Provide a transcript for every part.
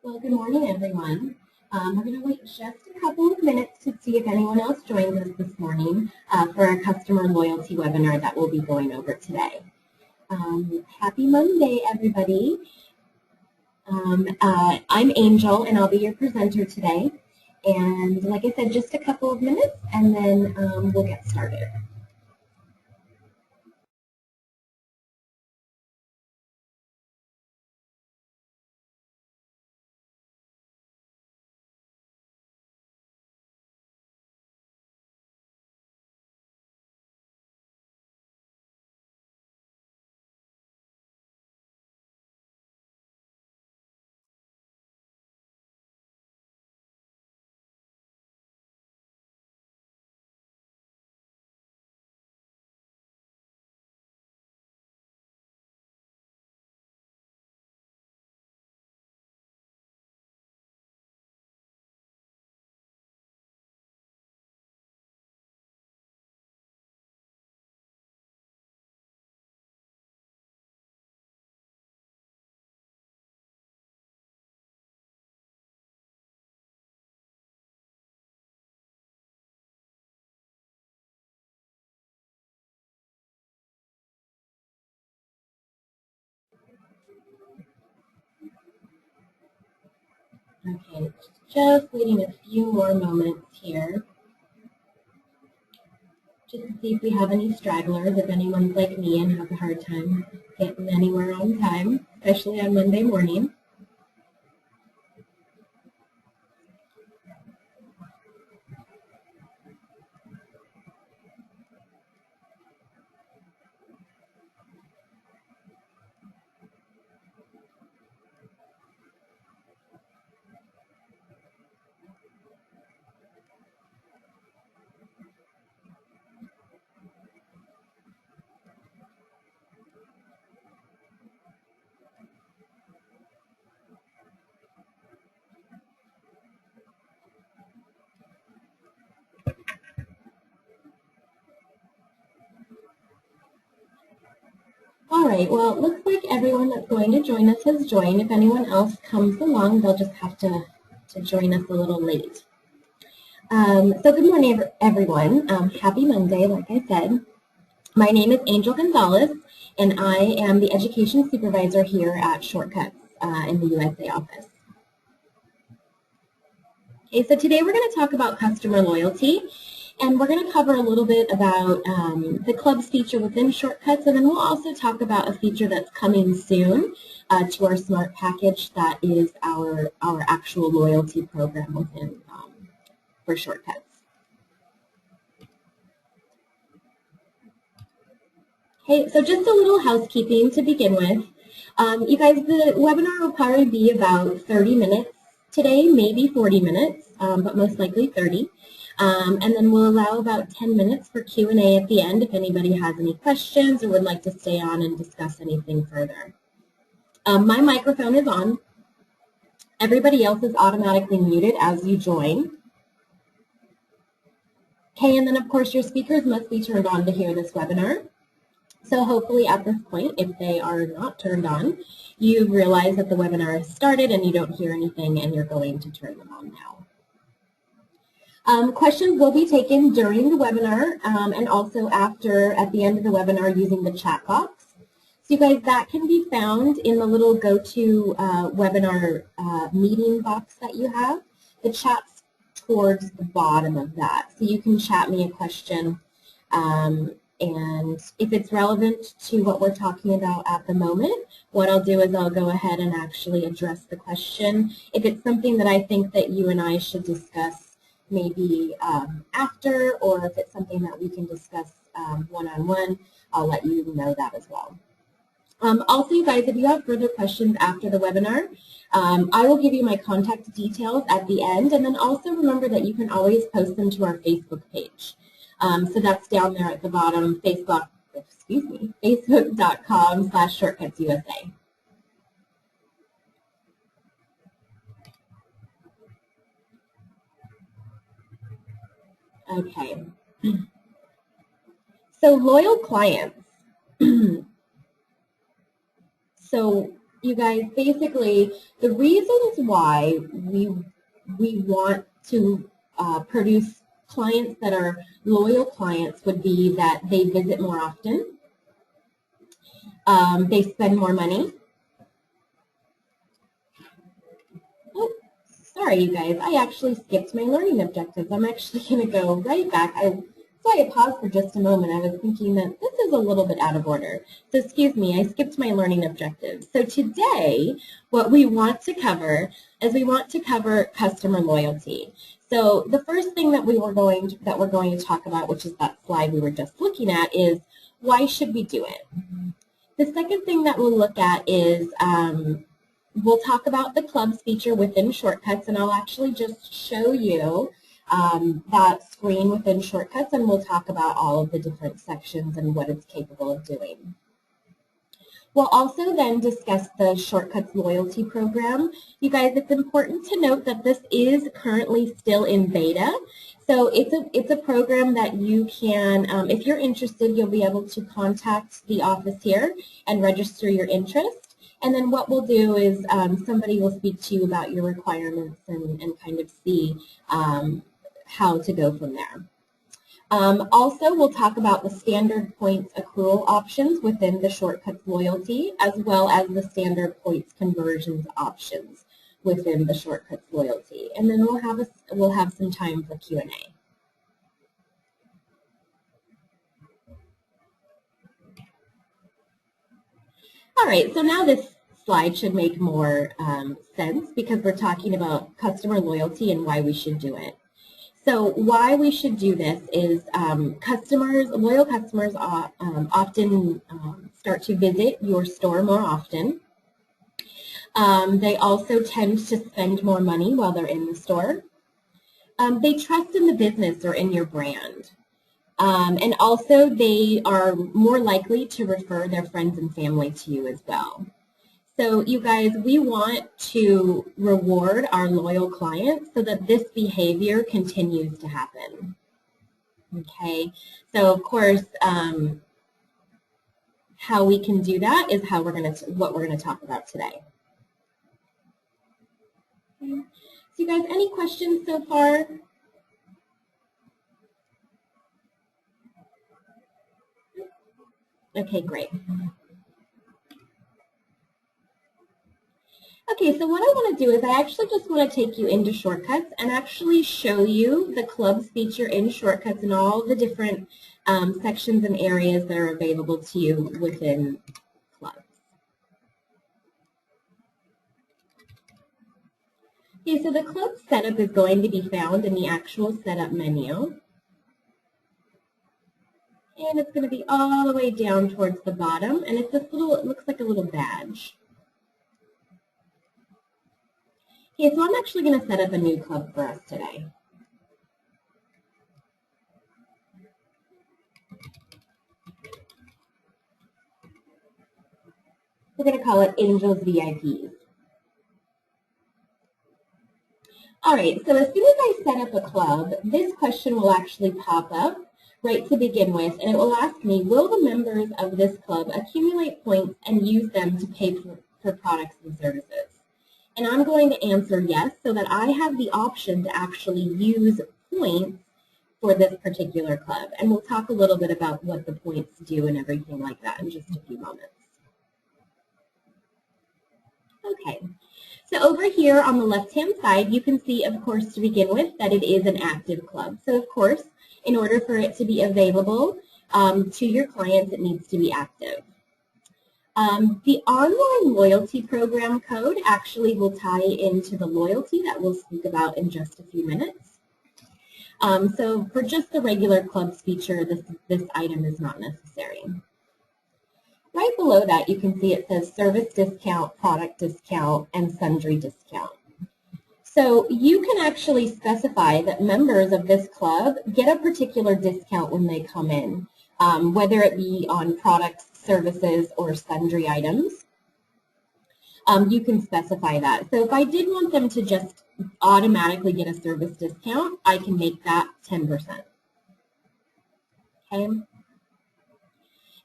Well, good morning, everyone. We're going to wait just a couple of minutes to see if anyone else joins us this morning for our customer loyalty webinar that we'll be going over today. Happy Monday, everybody. I'm Angel, and I'll be your presenter today. And like I said, just a couple of minutes, and then we'll get started. Okay, just waiting a few more moments here, just to see if we have any stragglers, if anyone's like me and has a hard time getting anywhere on time, especially on Monday morning. All right, well, it looks like everyone that's going to join us has joined. If anyone else comes along, they'll just have to join us a little late. So good morning, everyone. Happy Monday, like I said. My name is Angel Gonzalez, and I am the Education Supervisor here at Shortcuts in the USA office. Okay, so today we're going to talk about customer loyalty, and we're going to cover a little bit about the clubs feature within Shortcuts, and then we'll also talk about a feature that's coming soon to our S.M.A.R.T package that is our actual loyalty program within for Shortcuts. Okay, so just a little housekeeping to begin with. You guys, the webinar will probably be about 30 minutes today, maybe 40 minutes, but most likely 30. And then we'll allow about 10 minutes for Q&A at the end if anybody has any questions or would like to stay on and discuss anything further. My microphone is on. Everybody else is automatically muted as you join. Okay, and then of course your speakers must be turned on to hear this webinar. So hopefully at this point, if they are not turned on, you realize that the webinar has started and you don't hear anything and you're going to turn them on now. Questions will be taken during the webinar and also at the end of the webinar using the chat box. So you guys, that can be found in the little go-to webinar meeting box that you have. The chat's towards the bottom of that. So you can chat me a question. And if it's relevant to what we're talking about at the moment, what I'll do is I'll go ahead and actually address the question. If it's something that I think that you and I should discuss maybe after, or if it's something that we can discuss one-on-one, I'll let you know that as well. Also, you guys, if you have further questions after the webinar, I will give you my contact details at the end, and then also remember that you can always post them to our Facebook page. So that's down there at the bottom, facebook.com/shortcutsusa. Okay. So loyal clients. So you guys, basically, the reasons why we want to produce clients that are loyal clients would be that they visit more often, they spend more money. Oh, sorry, you guys, I actually skipped my learning objectives. I'm actually going to go right back. So I paused for just a moment. I was thinking that this is a little bit out of order. So excuse me, I skipped my learning objectives. So today, what we want to cover is we want to cover customer loyalty. So the first thing that we're going to talk about, which is that slide we were just looking at, is why should we do it? The second thing that we'll look at is we'll talk about the clubs feature within Shortcuts, and I'll actually just show you that screen within Shortcuts, and we'll talk about all of the different sections and what it's capable of doing. We'll also then discuss the Shortcuts loyalty program. You guys, it's important to note that this is currently still in beta. So it's a program that you can, if you're interested, you'll be able to contact the office here and register your interest. And then what we'll do is somebody will speak to you about your requirements and kind of see how to go from there. Also, we'll talk about the standard points accrual options within the Shortcuts loyalty, as well as the standard points conversions options within the Shortcuts loyalty. And then we'll have some time for Q&A. All right, so now this slide should make more sense because we're talking about customer loyalty and why we should do it. So why we should do this is loyal customers often start to visit your store more often. They also tend to spend more money while they're in the store. They trust in the business or in your brand. And also they are more likely to refer their friends and family to you as well. So you guys, we want to reward our loyal clients so that this behavior continues to happen. Okay, so of course, how we can do that is what we're going to talk about today. Okay. So you guys, any questions so far? Okay, great. Okay, so what I want to do is I actually just want to take you into Shortcuts and actually show you the clubs feature in Shortcuts and all the different sections and areas that are available to you within clubs. Okay, so the club setup is going to be found in the actual setup menu. And it's going to be all the way down towards the bottom, and it's this little, it looks like a little badge. Okay, so I'm actually going to set up a new club for us today. We're going to call it Angels VIPs. All right, so as soon as I set up a club, this question will actually pop up right to begin with, and it will ask me, will the members of this club accumulate points and use them to pay for products and services? And I'm going to answer yes, so that I have the option to actually use points for this particular club. And we'll talk a little bit about what the points do and everything like that in just a few moments. Okay, so over here on the left-hand side, you can see, of course, to begin with, that it is an active club. So, of course, in order for it to be available to your clients, it needs to be active. The online loyalty program code actually will tie into the loyalty that we'll speak about in just a few minutes. So for just the regular clubs feature, this item is not necessary. Right below that, you can see it says service discount, product discount, and sundry discount. So you can actually specify that members of this club get a particular discount when they come in, whether it be on products, services, or sundry items. You can specify that. So if I did want them to just automatically get a service discount, I can make that 10%. Okay.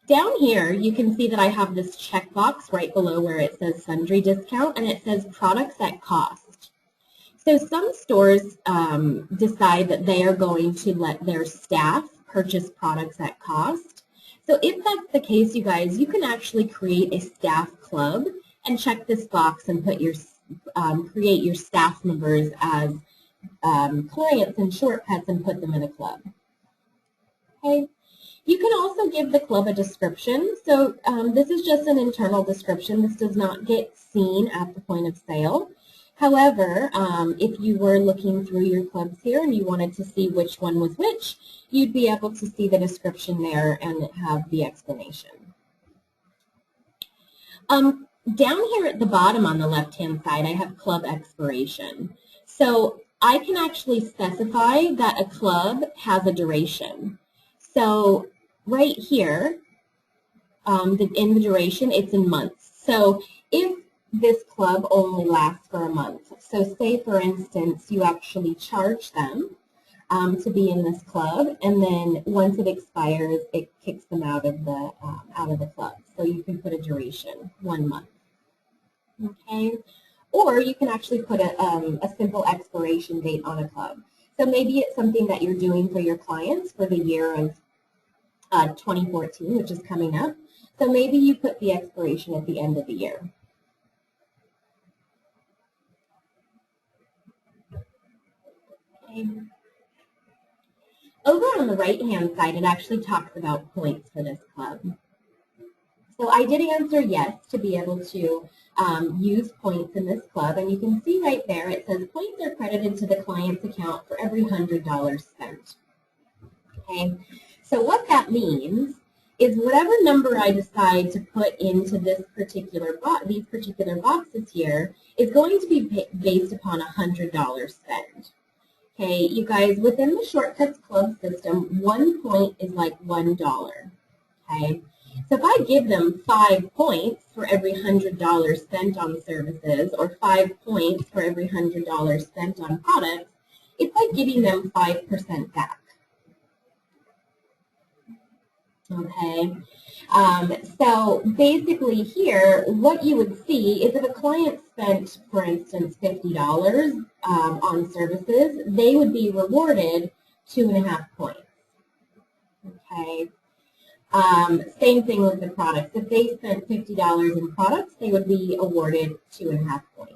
Down here, you can see that I have this checkbox right below where it says sundry discount, and it says products at cost. So some stores decide that they are going to let their staff purchase products at cost. So if that's the case, you guys, you can actually create a staff club and check this box and put your create your staff members as clients in shortcuts and put them in a club. Okay. You can also give the club a description. So this is just an internal description. This does not get seen at the point of sale. However, if you were looking through your clubs here and you wanted to see which one was which, you'd be able to see the description there and have the explanation. Down here at the bottom on the left-hand side, I have club expiration. So I can actually specify that a club has a duration. So right here, in the duration, it's in months. So if this club only lasts for a month, so say for instance you actually charge them to be in this club, and then once it expires, it kicks them out of the club. So you can put a duration, 1 month. Okay, or you can actually put a simple expiration date on a club. So maybe it's something that you're doing for your clients for the year of 2014, which is coming up. So maybe you put the expiration at the end of the year. Okay. Over on the right-hand side, it actually talks about points for this club. So I did answer yes to be able to use points in this club, and you can see right there it says points are credited to the client's account for every $100 spent. Okay, so what that means is whatever number I decide to put into this these particular boxes here is going to be based upon $100 spent. Okay, you guys, within the Shortcuts Club system, 1 point is like $1. Okay, so if I give them 5 points for every $100 spent on services, or 5 points for every $100 spent on products, it's like giving them 5% back. Okay, so basically here, what you would see is if a client spent, for instance, $50 on services, they would be rewarded 2.5 points. Okay, same thing with the products. If they spent $50 in products, they would be awarded 2.5 points.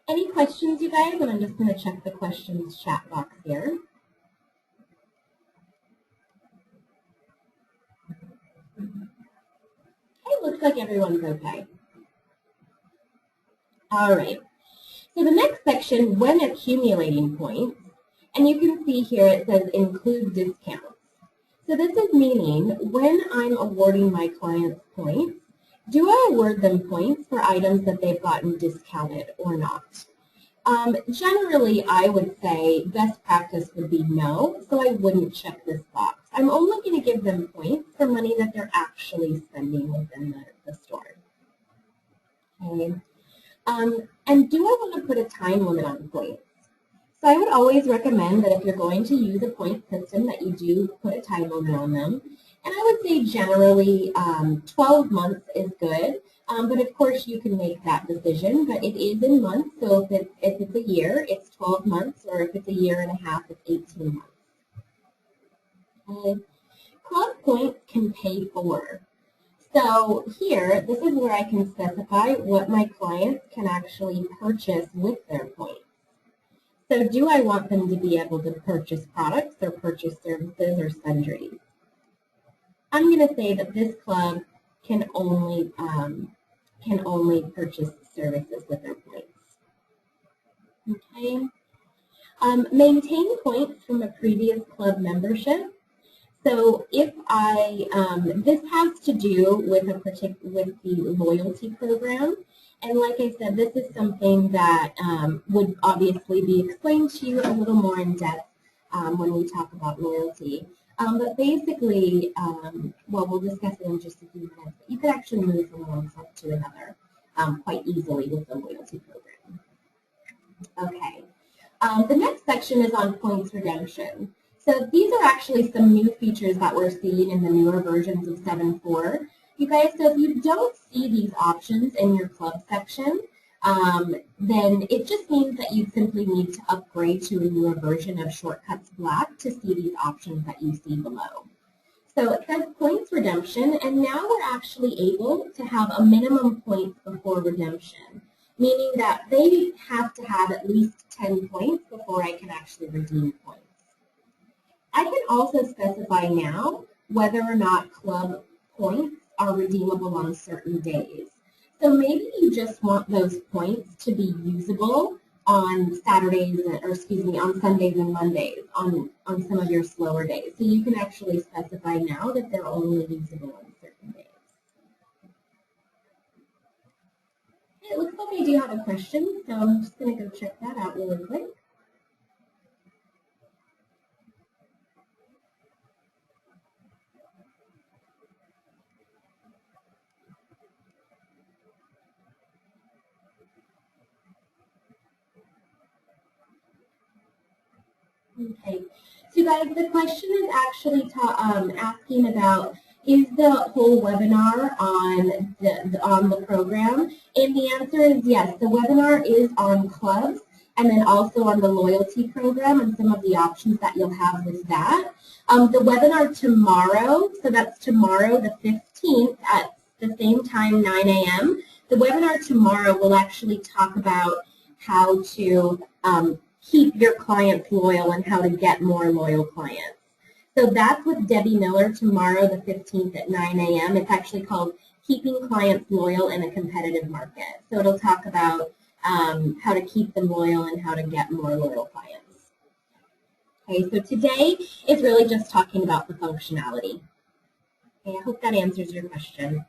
Any questions, you guys? And I'm just going to check the questions chat box here. Okay, looks like everyone's okay. All right. So the next section, when accumulating points, and you can see here it says include discounts. So this is meaning when I'm awarding my clients points, do I award them points for items that they've gotten discounted or not? Generally, I would say best practice would be no, so I wouldn't check this box. I'm only going to give them points for money that they're actually spending within the store. Okay. And do I want to put a time limit on points? So I would always recommend that if you're going to use a point system that you do put a time limit on them. And I would say generally 12 months is good, but of course you can make that decision. But it is in months, so if it's a year, it's 12 months, or if it's a year and a half, it's 18 months. Okay. Club points can pay for. So here, this is where I can specify what my clients can actually purchase with their points. So do I want them to be able to purchase products or purchase services or sundries? I'm going to say that this club can only purchase services with their points. Okay. Maintain points from a previous club membership. So if this has to do with the loyalty program, and like I said, this is something that would obviously be explained to you a little more in depth when we talk about loyalty. But basically, well, we'll discuss it in just a few minutes. But you could actually move from one club to another quite easily with the loyalty program. Okay. The next section is on points redemption. So these are actually some new features that we're seeing in the newer versions of 7.4. You guys, so if you don't see these options in your club section, then it just means that you simply need to upgrade to a newer version of Shortcuts Black to see these options that you see below. So it says points redemption, and now we're actually able to have a minimum points before redemption, meaning that they have to have at least 10 points before I can actually redeem points. I can also specify now whether or not club points are redeemable on certain days. So maybe you just want those points to be usable on Saturdays, or excuse me, on Sundays and Mondays, on some of your slower days. So you can actually specify now that they're only usable on certain days. It looks like I do have a question, so I'm just going to go check that out really quick. Okay, so guys, the question is actually asking about, is the whole webinar on the program? And the answer is yes, the webinar is on clubs and then also on the loyalty program and some of the options that you'll have with that. The webinar tomorrow, so that's tomorrow the 15th at the same time, 9 a.m. The webinar tomorrow will actually talk about how to keep your clients loyal and how to get more loyal clients. So that's with Debbie Miller tomorrow, the 15th at 9 a.m. It's actually called Keeping Clients Loyal in a Competitive Market. So it'll talk about how to keep them loyal and how to get more loyal clients. Okay, so today is really just talking about the functionality. Okay, I hope that answers your question.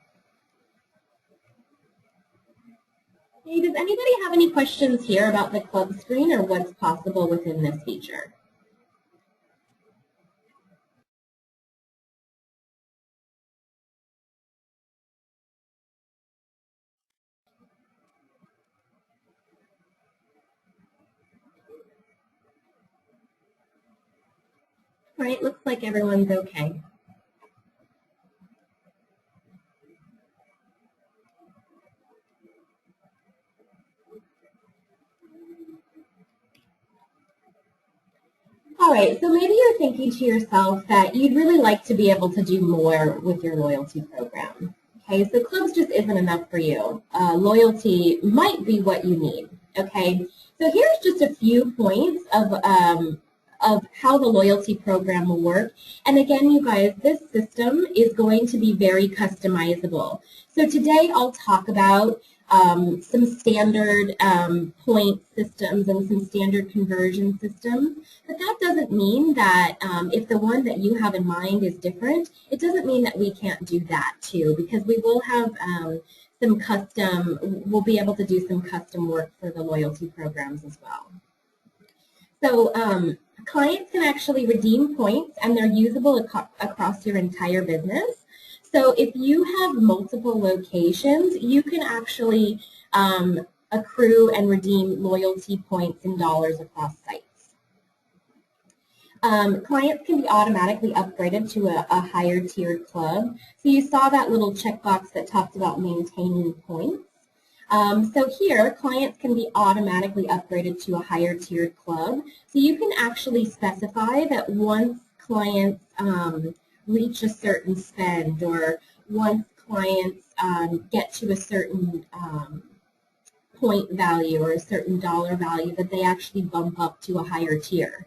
Okay, does anybody have any questions here about the club screen or what's possible within this feature? All right, looks like everyone's okay. All right, so maybe you're thinking to yourself that you'd really like to be able to do more with your loyalty program. Okay, so clubs just isn't enough for you. Loyalty might be what you need. Okay, so here's just a few points of how the loyalty program will work. And again, you guys, this system is going to be very customizable. So today I'll talk about some standard point systems and some standard conversion systems. But that doesn't mean that if the one that you have in mind is different, it doesn't mean that we can't do that too, because we will have some custom, we'll be able to do some custom work for the loyalty programs as well. So clients can actually redeem points and they're usable across your entire business. So if you have multiple locations, you can actually accrue and redeem loyalty points in dollars across sites. Clients can be automatically upgraded to a higher tiered club. So you saw that little checkbox that talked about maintaining points. So here, clients can be automatically upgraded to a higher tiered club. So you can actually specify that once clients reach a certain spend, or once clients get to a certain point value or a certain dollar value, that they actually bump up to a higher tier.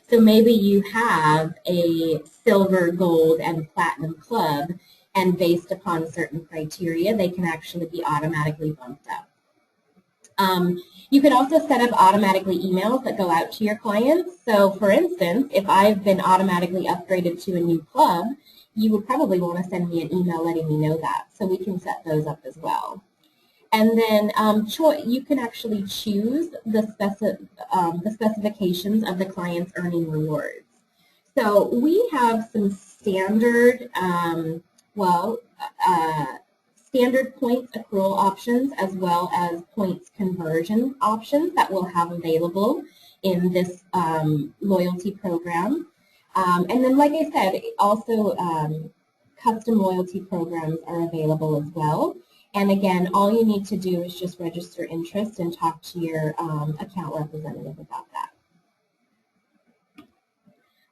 So maybe you have a silver, gold, and platinum club, and based upon certain criteria, they can actually be automatically bumped up. You can also set up automatically emails that go out to your clients. So for instance, if I've been automatically upgraded to a new club, you would probably want to send me an email letting me know that. So we can set those up as well. And then you can actually choose the specifications of the client's earning rewards. So we have some standard, standard points accrual options as well as points conversion options that we'll have available in this loyalty program. And then, like I said, also custom loyalty programs are available as well. And again, all you need to do is just register interest and talk to your account representative about that.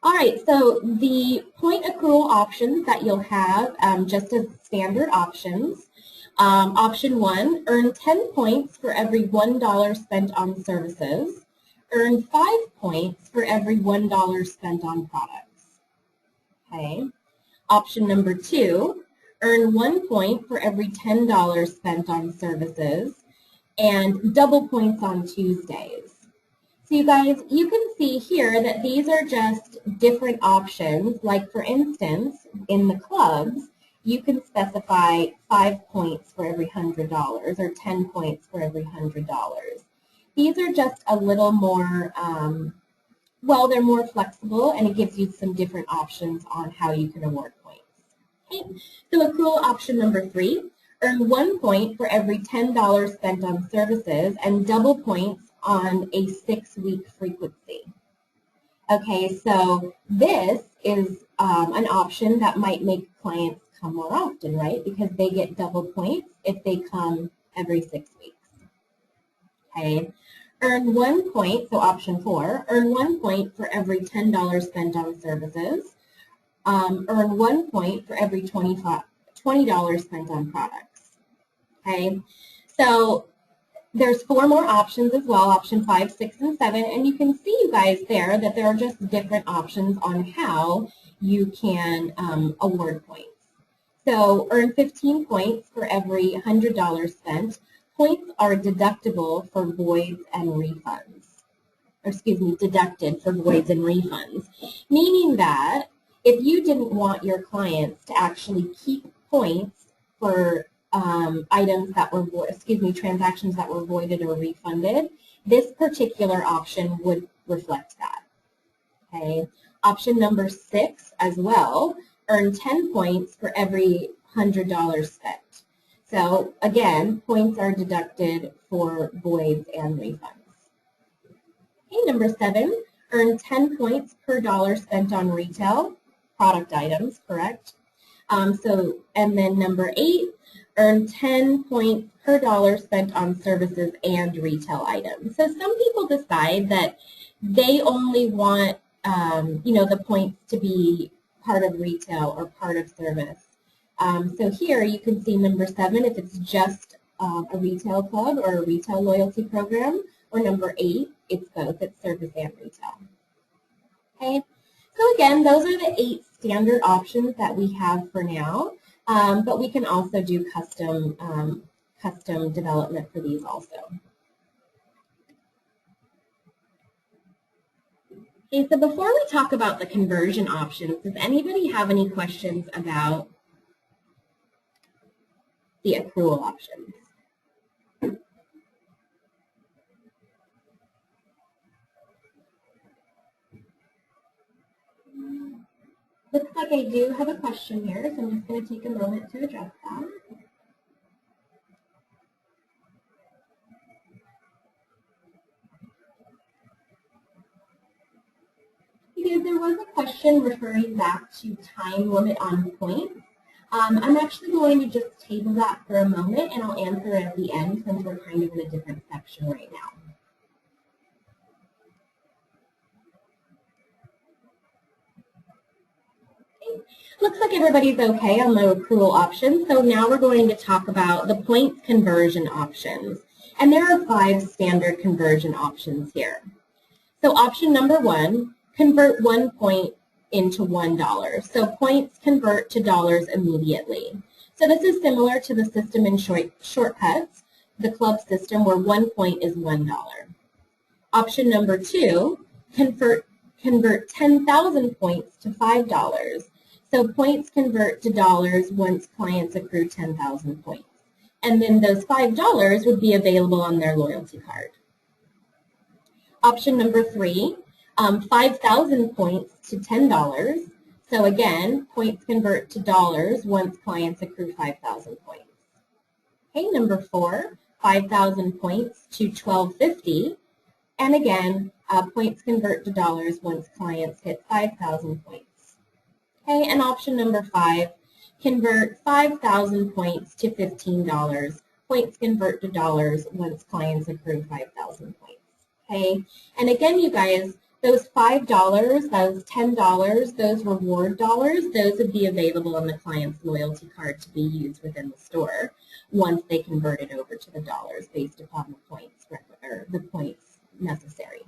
All right, so the point accrual options that you'll have, just as standard options. Option 1, earn 10 points for every $1 spent on services. Earn 5 points for every $1 spent on products. Okay. Option number 2, earn 1 point for every $10 spent on services and double points on Tuesdays. So you guys, you can see here that these are just different options. Like for instance, in the clubs, you can specify 5 points for every $100 or 10 points for every $100. These are just a little more, well, they're more flexible, and it gives you some different options on how you can award points. Okay. So accrual option number 3, earn 1 point for every $10 spent on services and double points on a 6-week frequency. Okay, so this is an option that might make clients come more often, right? Because they get double points if they come every 6 weeks. Okay, earn 1 point, so option 4, earn 1 point for every $10 spent on services. Earn 1 point for every $20 spent on products. Okay, so there's 4 more options as well, option 5, 6, and 7, and you can see, you guys, there that there are just different options on how you can award points. So earn 15 points for every $100 spent. Points are deductible for voids and refunds. Or excuse me, deducted for voids and refunds. Meaning that if you didn't want your clients to actually keep points for items that were, transactions that were voided or refunded, this particular option would reflect that. Okay. Option number 6 as well, earn 10 points for every $100 spent. So again, points are deducted for voids and refunds. Okay, number 7, earn 10 points per dollar spent on retail product items, correct? And then number 8, earn 10 points per dollar spent on services and retail items. So some people decide that they only want, the points to be part of retail or part of service. So here you can see number 7 if it's just a retail club or a retail loyalty program, or number 8, it's both, it's service and retail. Okay, so again, those are the 8 standard options that we have for now. But we can also do custom development for these also. Okay, so before we talk about the conversion options, does anybody have any questions about the accrual options? Looks like I do have a question here, so I'm just going to take a moment to address that. Because there was a question referring back to time limit on points. I'm actually going to just table that for a moment, and I'll answer it at the end since we're kind of in a different section right now. Looks like everybody's okay on the accrual options, so now we're going to talk about the points conversion options. And there are 5 standard conversion options here. So option number 1, convert 1 point into $1. So points convert to dollars immediately. So this is similar to the system in shortcuts, the club system, where 1 point is $1. Option number 2, convert 10,000 points to $5. So points convert to dollars once clients accrue 10,000 points. And then those $5 would be available on their loyalty card. Option number 3, 5,000 points to $10. So again, points convert to dollars once clients accrue 5,000 points. Okay, number 4, 5,000 points to $12.50. And again, points convert to dollars once clients hit 5,000 points. Okay, and option number 5, convert 5,000 points to $15. Points convert to dollars once clients accrue 5,000 points. Okay, and again, you guys, those $5, those $10, those reward dollars, those would be available on the client's loyalty card to be used within the store once they convert it over to the dollars based upon the points or the points necessary.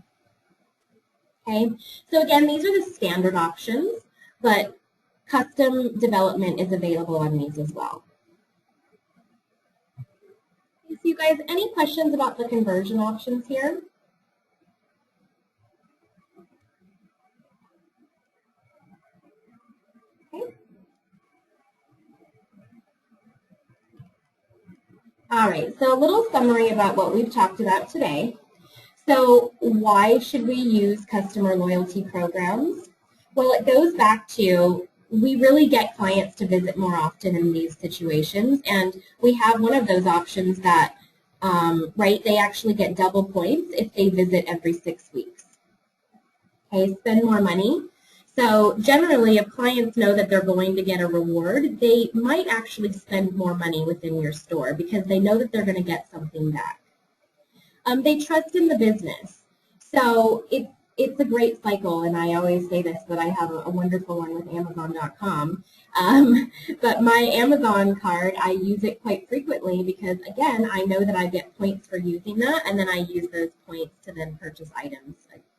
Okay, so again, these are the standard options, but custom development is available on these as well. Okay, so you guys, any questions about the conversion options here? Okay. All right, so a little summary about what we've talked about today. So why should we use customer loyalty programs? Well, it goes back to we really get clients to visit more often in these situations, and we have one of those options that, right, they actually get double points if they visit every 6 weeks. Okay, spend more money. So generally, if clients know that they're going to get a reward, they might actually spend more money within your store because they know that they're going to get something back. They trust in the business. So it's a great cycle, and I always say this, but I have a wonderful one with Amazon.com. But my Amazon card, I use it quite frequently because, again, I know that I get points for using that, and then I use those points to then purchase items.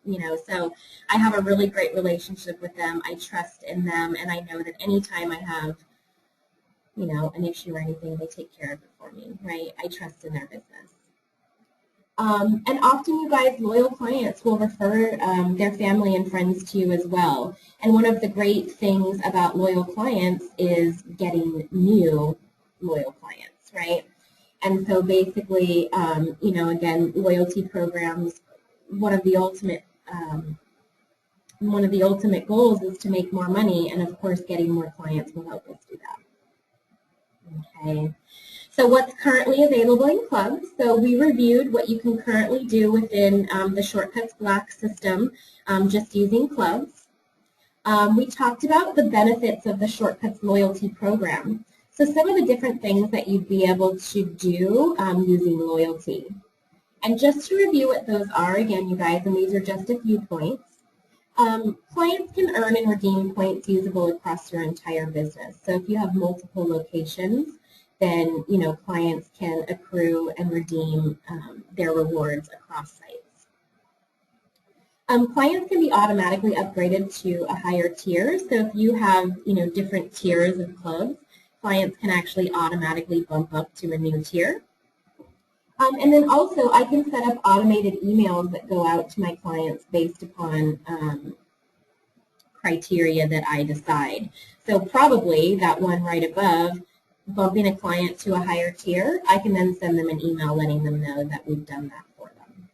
You know, so I have a really great relationship with them. I trust in them, and I know that anytime I have, you know, an issue or anything, they take care of it for me, right? I trust in their business. And often you guys, loyal clients will refer their family and friends to you as well. And one of the great things about loyal clients is getting new loyal clients, right? And so basically, you know, again, loyalty programs, one of the ultimate goals is to make more money, and of course getting more clients will help us do that. Okay. So what's currently available in clubs? So we reviewed what you can currently do within the Shortcuts Black system just using clubs. We talked about the benefits of the Shortcuts loyalty program. So some of the different things that you'd be able to do using loyalty. And just to review what those are, again, you guys, and these are just a few points. Clients can earn and redeem points usable across your entire business. So if you have multiple locations, then, you know, clients can accrue and redeem their rewards across sites. Clients can be automatically upgraded to a higher tier. So if you have, you know, different tiers of clubs, clients can actually automatically bump up to a new tier. And then also, I can set up automated emails that go out to my clients based upon criteria that I decide. So probably that one right above, bumping a client to a higher tier, I can then send them an email letting them know that we've done that for them.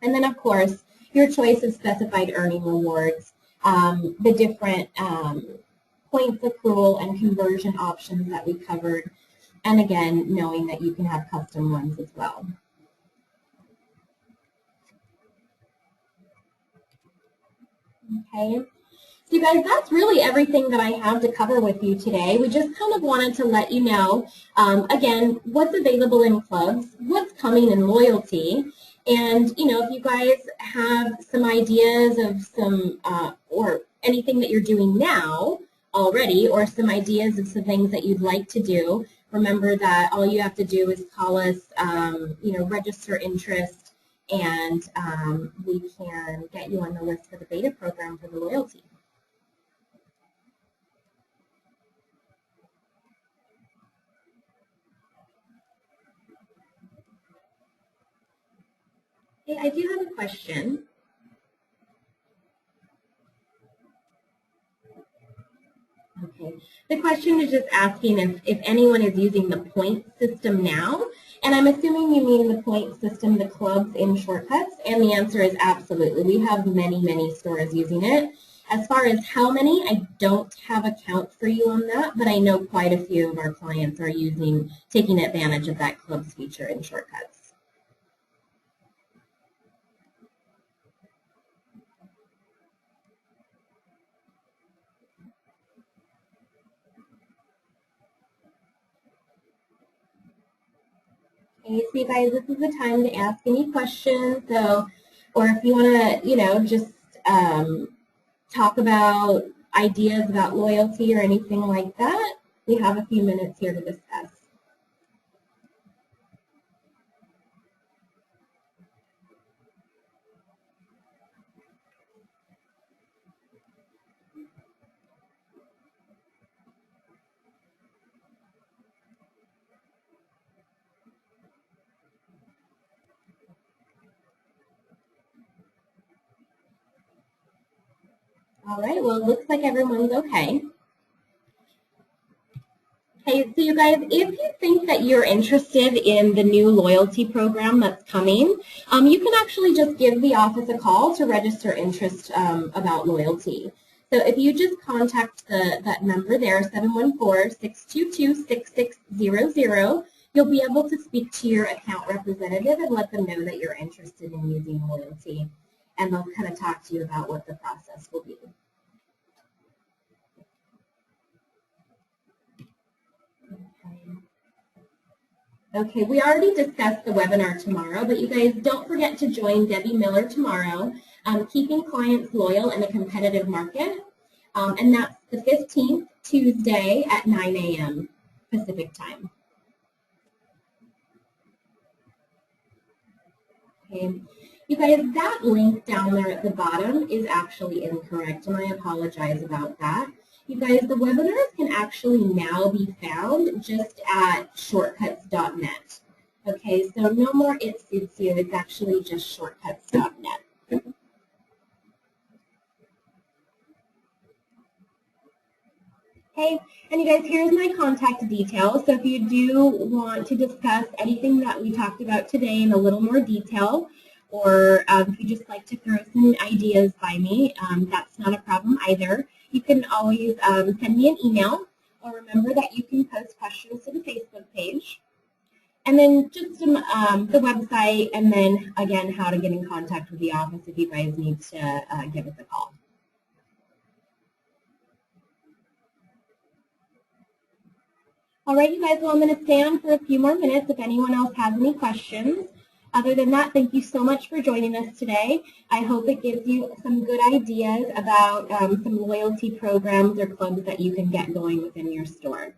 And then, of course, your choice of specified earning rewards, the different points accrual and conversion options that we covered, and again, knowing that you can have custom ones as well. Okay. So you guys, that's really everything that I have to cover with you today. We just kind of wanted to let you know, again, what's available in clubs, what's coming in loyalty, and, you know, if you guys have some ideas of some, or anything that you're doing now already, or some ideas of some things that you'd like to do, remember that all you have to do is call us, you know, register interest, and we can get you on the list for the beta program for the loyalty. Hey, I do have a question. Okay. The question is just asking if anyone is using the point system now, and I'm assuming you mean the point system, the clubs in Shortcuts, and the answer is absolutely. We have many, many stores using it. As far as how many, I don't have a count for you on that, but I know quite a few of our clients are taking advantage of that clubs feature in Shortcuts. Okay, so you guys, this is the time to ask any questions. So, or if you want to, just talk about ideas about loyalty or anything like that, we have a few minutes here to discuss. All right, well, it looks like everyone's okay. Okay, so you guys, if you think that you're interested in the new loyalty program that's coming, you can actually just give the office a call to register interest about loyalty. So if you just contact that number there, 714-622-6600, you'll be able to speak to your account representative and let them know that you're interested in using loyalty. And they'll kind of talk to you about what the process will be. Okay, we already discussed the webinar tomorrow, but you guys don't forget to join Debbie Miller tomorrow, Keeping Clients Loyal in a Competitive Market, and that's the 15th, Tuesday at 9 a.m. Pacific time. Okay, you guys, that link down there at the bottom is actually incorrect, and I apologize about that. You guys, the webinars can actually now be found just at shortcuts.net. Okay, so no more It Suits You, it's actually just shortcuts.net. Okay, and you guys, here's my contact details. So if you do want to discuss anything that we talked about today in a little more detail, or if you just like to throw some ideas by me, that's not a problem either. You can always send me an email, or remember that you can post questions to the Facebook page. And then just the website, and then, again, how to get in contact with the office if you guys need to give us a call. All right, you guys, well, I'm going to stay on for a few more minutes if anyone else has any questions. Other than that, thank you so much for joining us today. I hope it gives you some good ideas about some loyalty programs or clubs that you can get going within your store.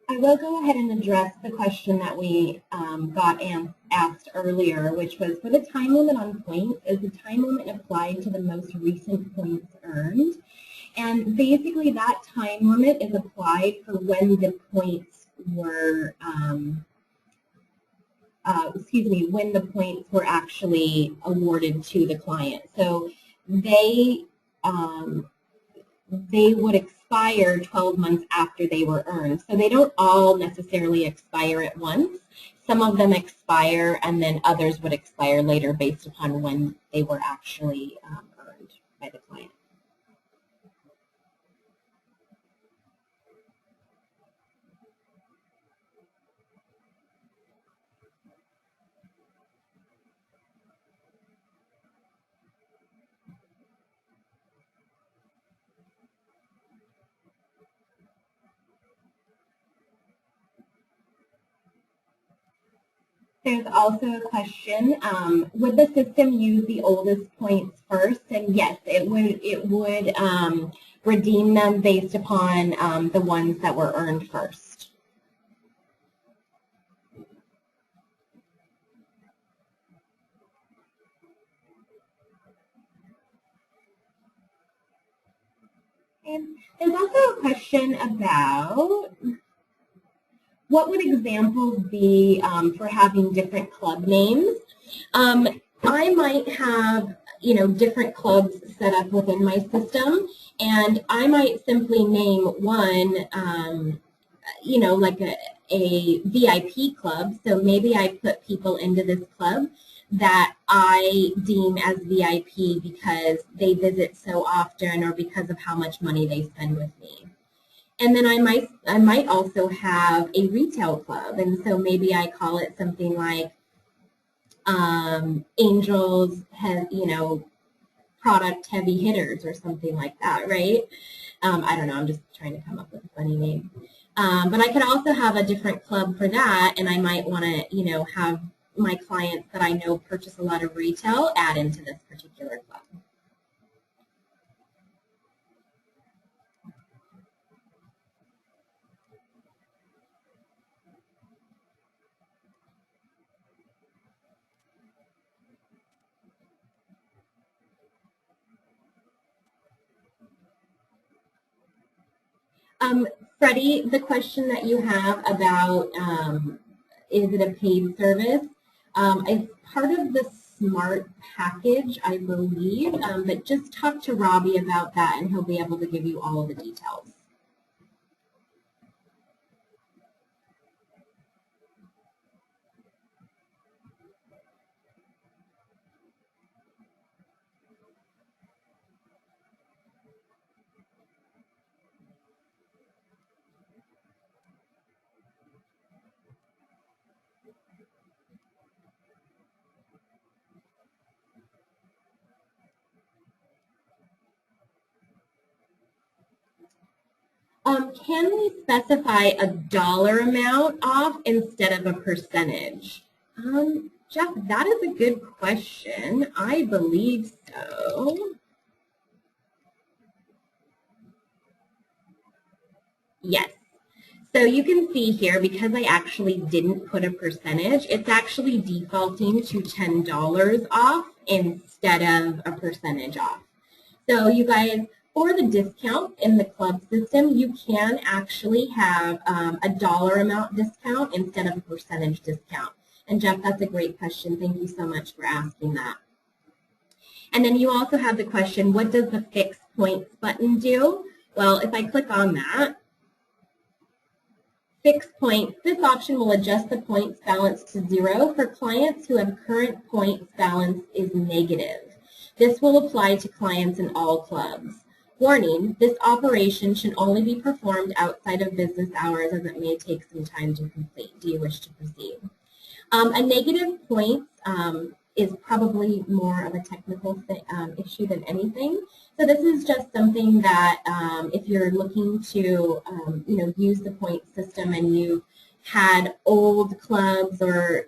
I will go ahead and address the question that we got asked earlier, which was, for the time limit on points, is the time limit applied to the most recent points earned? And basically that time limit is applied for when the points were, when the points were actually awarded to the client. So they would expire 12 months after they were earned. So they don't all necessarily expire at once. Some of them expire, and then others would expire later based upon when they were actually earned by the client. There's also a question, would the system use the oldest points first? And yes, it would redeem them based upon the ones that were earned first. Okay. There's also a question about what would examples be for having different club names. I might have, different clubs set up within my system, and I might simply name one, like a VIP club. So maybe I put people into this club that I deem as VIP because they visit so often or because of how much money they spend with me. And then I might also have a retail club, and so maybe I call it something like Angels have, product heavy hitters or something like that, right? I don't know, I'm just trying to come up with a funny name. But I could also have a different club for that, and I might want to, have my clients that I know purchase a lot of retail add into this particular club. Freddie, the question that you have about is it a paid service? It's part of the S.M.A.R.T package, I believe, but just talk to Robbie about that and he'll be able to give you all of the details. Can we specify a dollar amount off instead of a percentage? Jeff, that is a good question. I believe so. Yes. So you can see here, because I actually didn't put a percentage, it's actually defaulting to $10 off instead of a percentage off. So you guys, for the discount in the club system, you can actually have a dollar amount discount instead of a percentage discount. And Jeff, that's a great question. Thank you so much for asking that. And then you also have the question, what does the fix points button do? Well, if I click on that, fix points, this option will adjust the points balance to 0 for clients who have current points balance is negative. This will apply to clients in all clubs. Warning, this operation should only be performed outside of business hours as it may take some time to complete. Do you wish to proceed? A negative points is probably more of a technical issue than anything. So this is just something that if you're looking to use the point system and you had old clubs or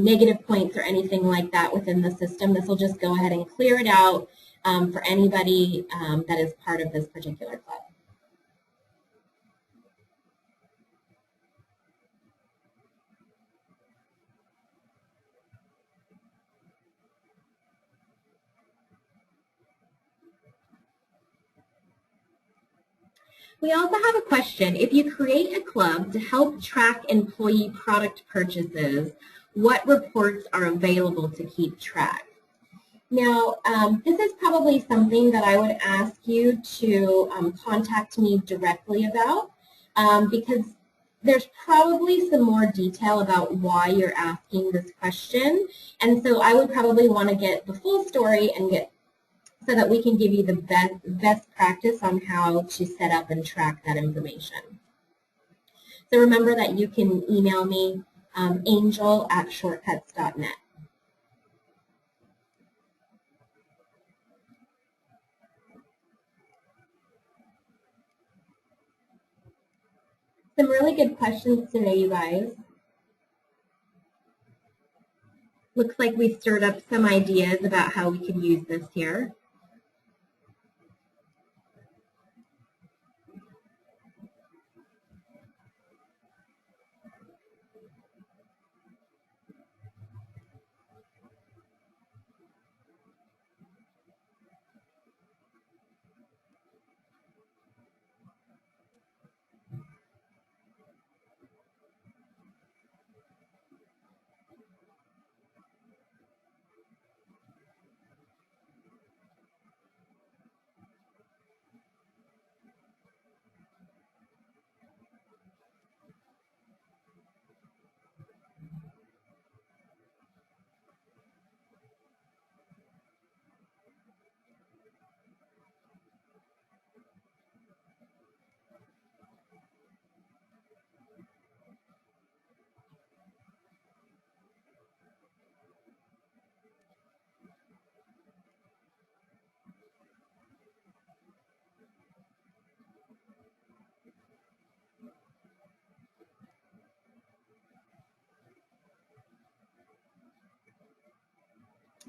negative points or anything like that within the system, this will just go ahead and clear it out for anybody that is part of this particular club. We also have a question. If you create a club to help track employee product purchases, what reports are available to keep track? Now, this is probably something that I would ask you to contact me directly about because there's probably some more detail about why you're asking this question. And so I would probably want to get the full story and get so that we can give you the best practice on how to set up and track that information. So remember that you can email me, angel@shortcuts.net. Some really good questions today, you guys. Looks like we stirred up some ideas about how we could use this here.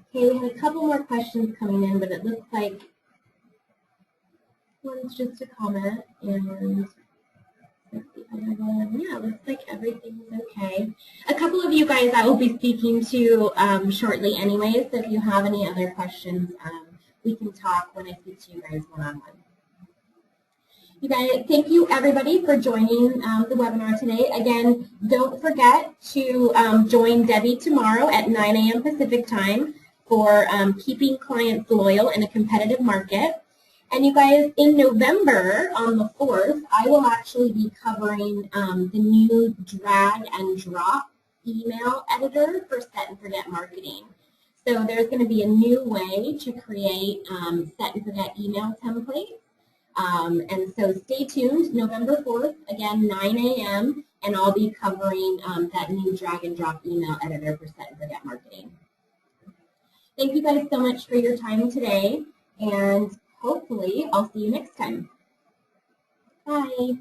Okay, we had a couple more questions coming in, but it looks like one's just a comment, and the other one, yeah, looks like everything's okay. A couple of you guys I will be speaking to shortly anyway, so if you have any other questions, we can talk when I speak to you guys one-on-one. You guys, thank you everybody for joining the webinar today. Again, don't forget to join Debbie tomorrow at 9 a.m. Pacific time for keeping clients loyal in a competitive market. And you guys, in November on the 4th, I will actually be covering the new drag and drop email editor for Set and Forget marketing. So there's going to be a new way to create Set and Forget email templates. And so stay tuned, November 4th, again, 9 a.m., and I'll be covering that new drag and drop email editor for Set and Forget marketing. Thank you guys so much for your time today, and hopefully I'll see you next time. Bye.